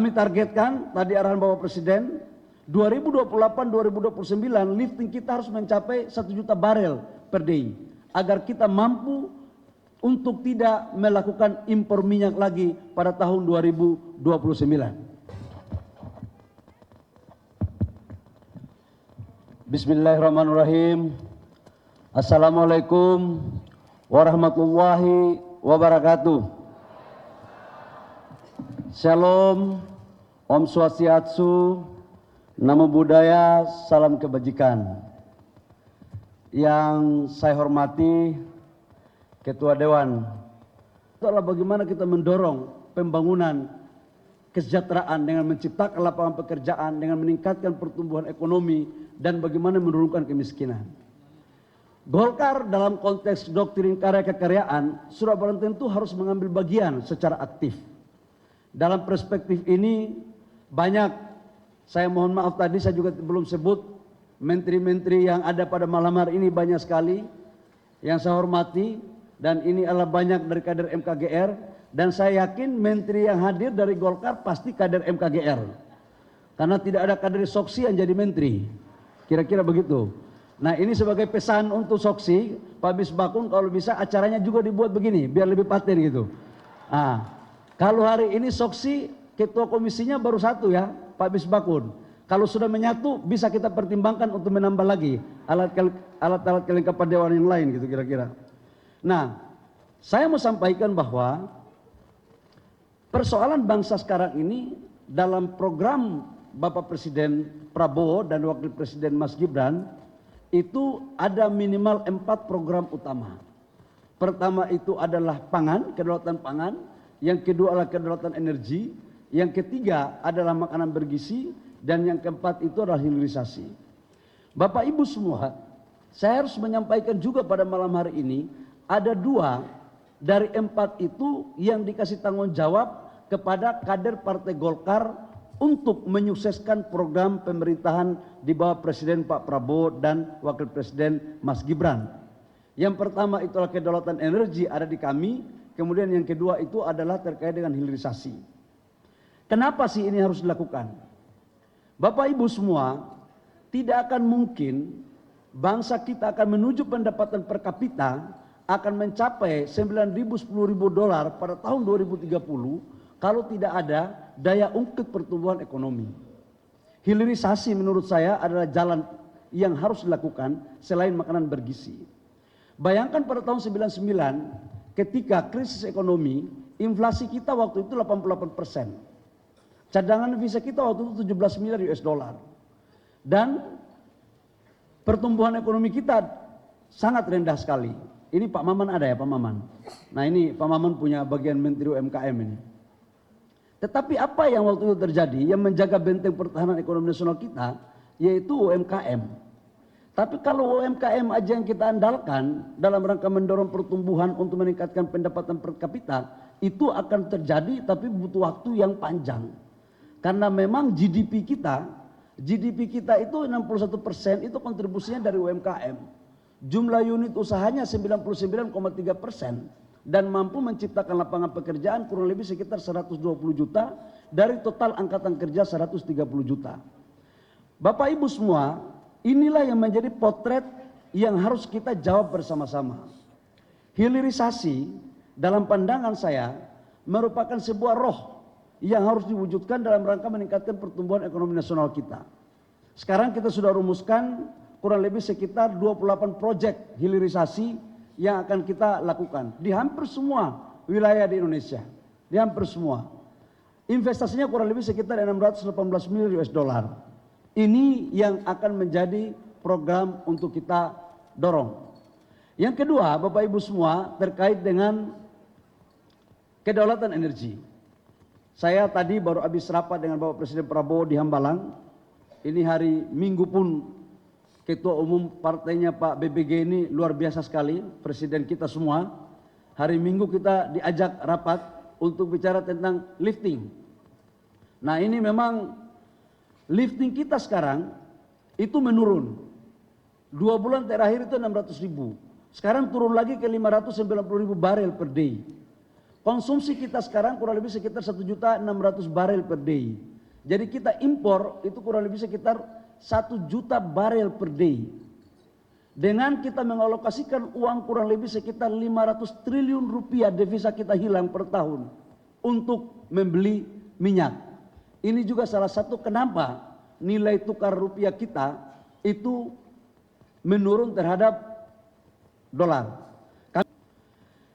Kami targetkan tadi arahan Bapak Presiden 2028-2029 lifting kita harus mencapai 1 juta barel per day agar kita mampu untuk tidak melakukan impor minyak lagi pada tahun 2029. Bismillahirrahmanirrahim. Assalamualaikum warahmatullahi wabarakatuh. Shalom, Om Swastiastu, Namo Buddhaya, salam kebajikan. Yang saya hormati Ketua Dewan, itu adalah bagaimana kita mendorong pembangunan kesejahteraan dengan menciptakan lapangan pekerjaan, dengan meningkatkan pertumbuhan ekonomi, dan bagaimana menurunkan kemiskinan. Golkar dalam konteks doktrin karya kekaryaan sudah barang tentu harus mengambil bagian secara aktif. Dalam perspektif ini banyak, saya mohon maaf tadi saya juga belum sebut menteri-menteri yang ada pada malam hari ini, banyak sekali yang saya hormati, dan ini adalah banyak dari kader MKGR, dan saya yakin menteri yang hadir dari Golkar pasti kader MKGR, karena tidak ada kader Soksi yang jadi menteri, kira-kira begitu. Nah, ini sebagai pesan untuk Soksi, Pak Misbakun, kalau bisa acaranya juga dibuat begini biar lebih paten gitu. Kalau hari ini Soksi ketua komisinya baru satu ya, Pak Misbakun. Kalau sudah menyatu bisa kita pertimbangkan untuk menambah lagi alat-alat kelengkapan dewan yang lain gitu kira-kira. Nah, saya mau sampaikan bahwa persoalan bangsa sekarang ini dalam program Bapak Presiden Prabowo dan Wakil Presiden Mas Gibran itu ada minimal 4 program utama. Pertama itu adalah pangan, kedaulatan pangan. Yang kedua adalah kedaulatan energi, yang ketiga adalah makanan bergizi, dan yang keempat itu adalah hilirisasi. Bapak Ibu semua, saya harus menyampaikan juga pada malam hari ini, ada 2 dari 4 itu yang dikasih tanggung jawab kepada kader Partai Golkar untuk menyukseskan program pemerintahan di bawah Presiden Pak Prabowo dan Wakil Presiden Mas Gibran. Yang pertama itulah kedaulatan energi ada di kami. Kemudian yang kedua itu adalah terkait dengan hilirisasi. Kenapa sih ini harus dilakukan? Bapak Ibu semua, tidak akan mungkin bangsa kita akan menuju pendapatan per kapita akan mencapai 9.000 $10.000 pada tahun 2030 kalau tidak ada daya ungkit pertumbuhan ekonomi. Hilirisasi menurut saya adalah jalan yang harus dilakukan selain makanan bergizi. Bayangkan pada tahun 99 ketika krisis ekonomi, inflasi kita waktu itu 88%. Cadangan devisa kita waktu itu 17 miliar US dollar. Dan pertumbuhan ekonomi kita sangat rendah sekali. Ini Pak Maman ada ya, Pak Maman. Nah, ini Pak Maman punya bagian Menteri UMKM ini. Tetapi apa yang waktu itu terjadi yang menjaga benteng pertahanan ekonomi nasional kita, yaitu UMKM. Tapi kalau UMKM aja yang kita andalkan dalam rangka mendorong pertumbuhan untuk meningkatkan pendapatan per kapita, itu akan terjadi tapi butuh waktu yang panjang. Karena memang GDP kita itu 61% itu kontribusinya dari UMKM. Jumlah unit usahanya 99,3% dan mampu menciptakan lapangan pekerjaan kurang lebih sekitar 120 juta dari total angkatan kerja 130 juta. Bapak Ibu semua, inilah yang menjadi potret yang harus kita jawab bersama-sama. Hilirisasi dalam pandangan saya merupakan sebuah roh yang harus diwujudkan dalam rangka meningkatkan pertumbuhan ekonomi nasional kita. Sekarang kita sudah rumuskan kurang lebih sekitar 28 proyek hilirisasi yang akan kita lakukan di hampir semua wilayah di Indonesia. Di hampir semua. Investasinya kurang lebih sekitar 618 miliar US dollar. Ini yang akan menjadi program untuk kita dorong. Yang kedua, Bapak Ibu semua, terkait dengan kedaulatan energi. Saya tadi baru habis rapat dengan Bapak Presiden Prabowo di Hambalang. Ini hari Minggu pun Ketua Umum partainya Pak BBG ini luar biasa sekali, Presiden kita semua. Hari Minggu kita diajak rapat untuk bicara tentang lifting. Nah, ini memang lifting kita sekarang itu menurun. 2 bulan terakhir itu 600.000. Sekarang turun lagi ke 590.000 barel per day. Konsumsi kita sekarang kurang lebih sekitar 1.600.000 barel per day. Jadi kita impor itu kurang lebih sekitar 1 juta barel per day. Dengan kita mengalokasikan uang kurang lebih sekitar 500 triliun rupiah devisa kita hilang per tahun untuk membeli minyak. Ini juga salah satu kenapa nilai tukar rupiah kita itu menurun terhadap dolar.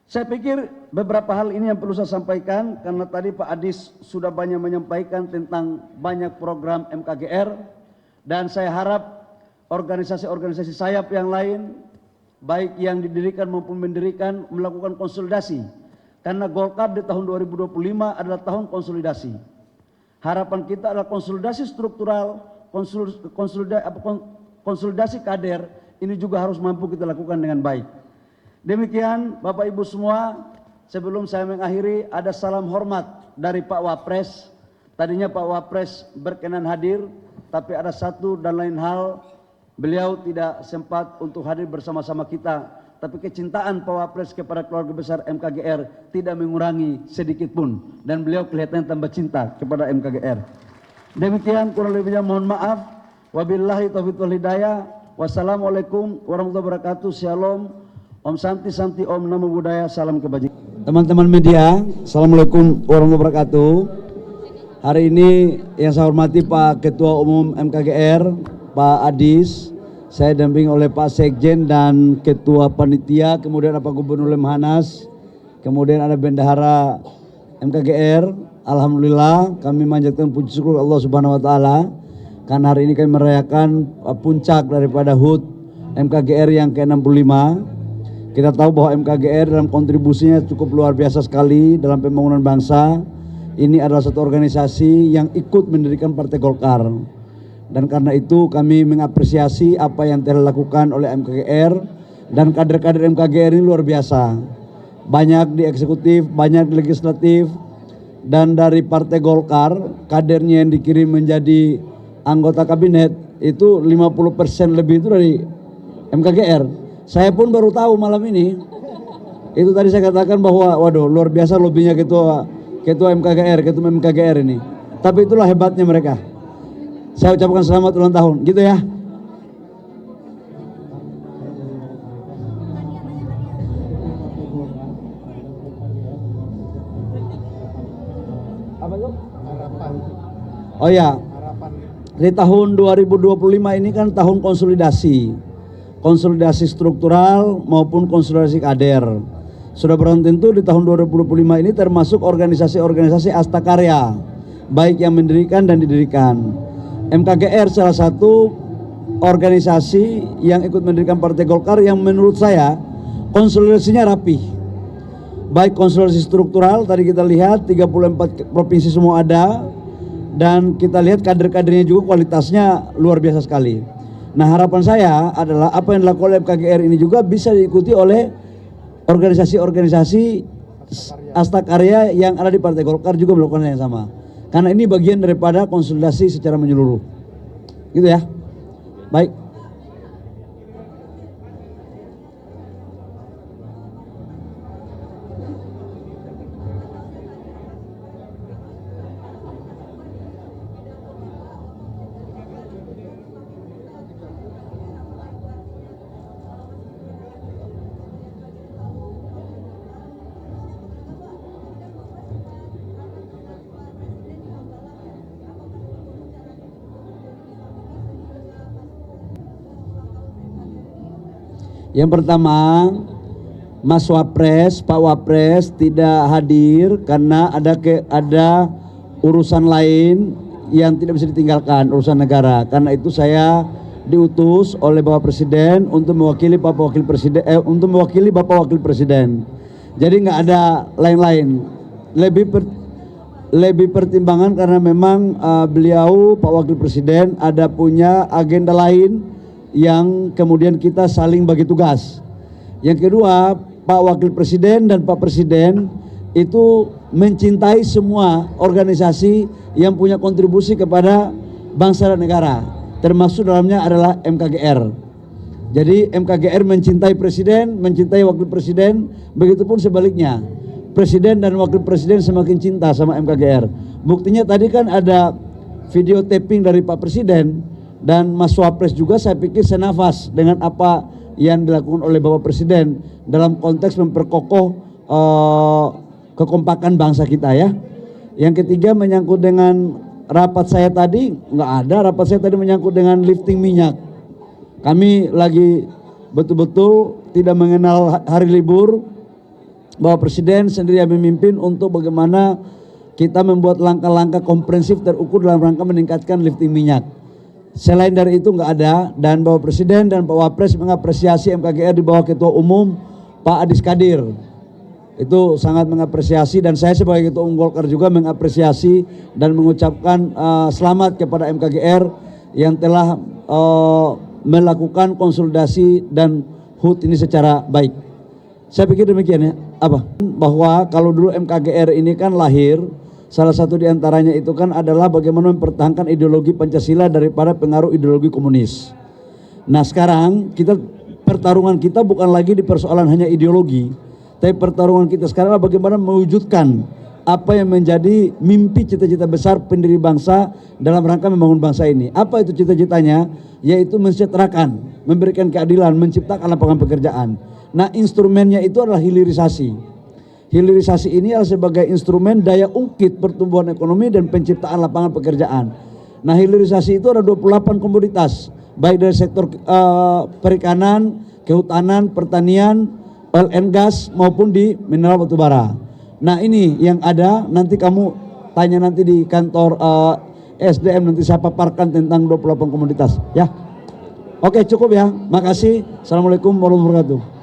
Saya pikir beberapa hal ini yang perlu saya sampaikan karena tadi Pak Adis sudah banyak menyampaikan tentang banyak program MKGR dan saya harap organisasi-organisasi sayap yang lain baik yang didirikan maupun mendirikan melakukan konsolidasi karena Golkar di tahun 2025 adalah tahun konsolidasi. Harapan kita adalah konsolidasi struktural, konsolidasi kader ini juga harus mampu kita lakukan dengan baik. Demikian Bapak Ibu semua, sebelum saya mengakhiri ada salam hormat dari Pak Wapres. Tadinya Pak Wapres berkenan hadir, tapi ada satu dan lain hal beliau tidak sempat untuk hadir bersama-sama kita. Tapi kecintaan Pak Wapres kepada keluarga besar MKGR tidak mengurangi sedikit pun. Dan beliau kelihatan tambah cinta kepada MKGR. Demikian kurang lebihnya mohon maaf. Wabillahi taufiq wal hidayah. Wassalamualaikum warahmatullahi wabarakatuh. Shalom. Om Santi Santi Om Namo Buddhaya, salam kebajikan. Teman-teman media, Assalamualaikum warahmatullahi wabarakatuh. Hari ini yang saya hormati Pak Ketua Umum MKGR, Pak Adis, saya dampingi oleh Pak Sekjen dan Ketua Panitia, kemudian ada Pak Gubernur Lemhanas, kemudian ada Bendahara MKGR. Alhamdulillah kami manjatkan puji syukur Allah Subhanahu Wa Taala karena hari ini kami merayakan puncak daripada HUT MKGR yang ke-65. Kita tahu bahwa MKGR dalam kontribusinya cukup luar biasa sekali dalam pembangunan bangsa. Ini adalah satu organisasi yang ikut mendirikan Partai Golkar. Dan karena itu kami mengapresiasi apa yang telah dilakukan oleh MKGR. Dan kader-kader MKGR ini luar biasa. Banyak di eksekutif, banyak di legislatif. Dan dari Partai Golkar, kadernya yang dikirim menjadi anggota kabinet, itu 50% lebih itu dari MKGR. Saya pun baru tahu malam ini. Itu tadi saya katakan bahwa waduh luar biasa lobinya ketua MKGR ini. Tapi itulah hebatnya mereka. Saya ucapkan selamat ulang tahun, gitu ya. Apa itu? Harapan. Oh ya. Harapan. Di tahun 2025 ini kan tahun konsolidasi. Konsolidasi struktural maupun konsolidasi kader. Sudah barang tentu di tahun 2025 ini termasuk organisasi-organisasi astakarya, baik yang mendirikan dan didirikan. MKGR salah satu organisasi yang ikut mendirikan Partai Golkar yang menurut saya konsolidasinya rapi. Baik konsolidasi struktural, tadi kita lihat 34 provinsi semua ada, dan kita lihat kader-kadernya juga kualitasnya luar biasa sekali. Nah harapan saya adalah apa yang dilakukan oleh MKGR ini juga bisa diikuti oleh organisasi-organisasi astakarya yang ada di Partai Golkar juga melakukan hal yang sama. Karena ini bagian daripada konsolidasi secara menyeluruh. Gitu ya. Baik. Yang pertama, Mas Wapres, Pak Wapres tidak hadir karena ada urusan lain yang tidak bisa ditinggalkan, urusan negara. Karena itu saya diutus oleh Bapak Presiden untuk mewakili Bapak Wakil Presiden. Jadi nggak ada lain-lain. Lebih pertimbangan karena memang beliau Pak Wakil Presiden ada punya agenda lain yang kemudian kita saling bagi tugas. Yang kedua, Pak Wakil Presiden dan Pak Presiden itu mencintai semua organisasi yang punya kontribusi kepada bangsa dan negara, termasuk dalamnya adalah MKGR. Jadi MKGR mencintai Presiden, mencintai Wakil Presiden, begitupun sebaliknya. Presiden dan Wakil Presiden semakin cinta sama MKGR. Buktinya tadi kan ada video taping dari Pak Presiden dan Mas Wapres juga, saya pikir senafas dengan apa yang dilakukan oleh Bapak Presiden dalam konteks memperkokoh kekompakan bangsa kita ya. Yang ketiga menyangkut dengan rapat saya tadi, nggak ada rapat saya tadi menyangkut dengan lifting minyak. Kami lagi betul-betul tidak mengenal hari libur. Bapak Presiden sendiri yang memimpin untuk bagaimana kita membuat langkah-langkah komprehensif terukur dalam rangka meningkatkan lifting minyak. Selain dari itu nggak ada, dan Bapak Presiden dan Pak Wapres mengapresiasi MKGR di bawah Ketua Umum Pak Adis Kadir. Itu sangat mengapresiasi, dan saya sebagai Ketua Umum Golkar juga mengapresiasi dan mengucapkan selamat kepada MKGR yang telah melakukan konsolidasi dan HUT ini secara baik. Saya pikir demikian ya, bahwa kalau dulu MKGR ini kan lahir, salah satu diantaranya itu kan adalah bagaimana mempertahankan ideologi Pancasila daripada pengaruh ideologi komunis. Nah sekarang pertarungan kita bukan lagi di persoalan hanya ideologi, tapi pertarungan kita sekarang adalah bagaimana mewujudkan apa yang menjadi mimpi cita-cita besar pendiri bangsa dalam rangka membangun bangsa ini. Apa itu cita-citanya? Yaitu mensejahterakan, memberikan keadilan, menciptakan lapangan pekerjaan. Nah instrumennya itu adalah hilirisasi. Hilirisasi ini adalah sebagai instrumen daya ungkit pertumbuhan ekonomi dan penciptaan lapangan pekerjaan. Nah hilirisasi itu ada 28 komoditas, baik dari sektor perikanan, kehutanan, pertanian, oil and gas maupun di mineral batubara. Nah ini yang ada, nanti kamu tanya nanti di kantor SDM, nanti saya paparkan tentang 28 komoditas ya. Oke cukup ya, makasih. Assalamualaikum warahmatullahi wabarakatuh.